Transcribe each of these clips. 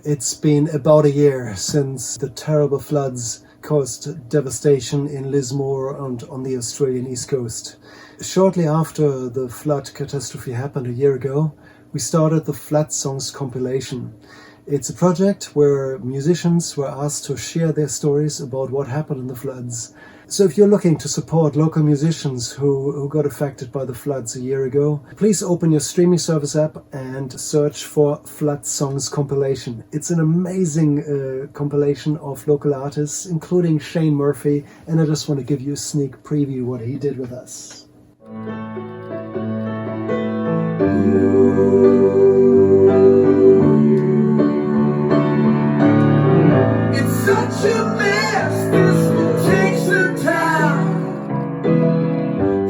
It's been about a year since the terrible floods caused devastation in Lismore and on the Australian east coast. Shortly after the flood catastrophe happened a year ago, we started the Flood Songs Compilation. It's a project where musicians were asked to share their stories about what happened in the floods. So if you're looking to support local musicians who got affected by the floods a year ago, please open your streaming service app and search for Flood Songs Compilation. It's an amazing compilation of local artists, including Shane Murphy, and I just want to give you a sneak preview what he did with us. It's such a mess, this will take some time.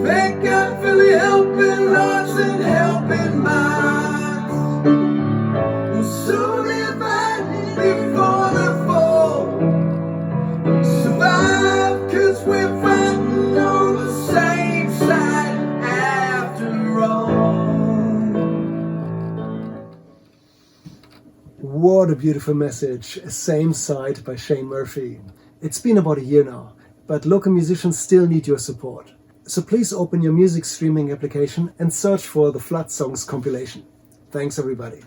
Thank God for the helping hearts and helping minds. We'll soon revive before the fall. Survive, cause we're fighting on the same side after all. What a beautiful message. Same Side by Shane Murphy. It's been about a year now, but local musicians still need your support. So please open your music streaming application and search for the Flood Songs Compilation. Thanks everybody.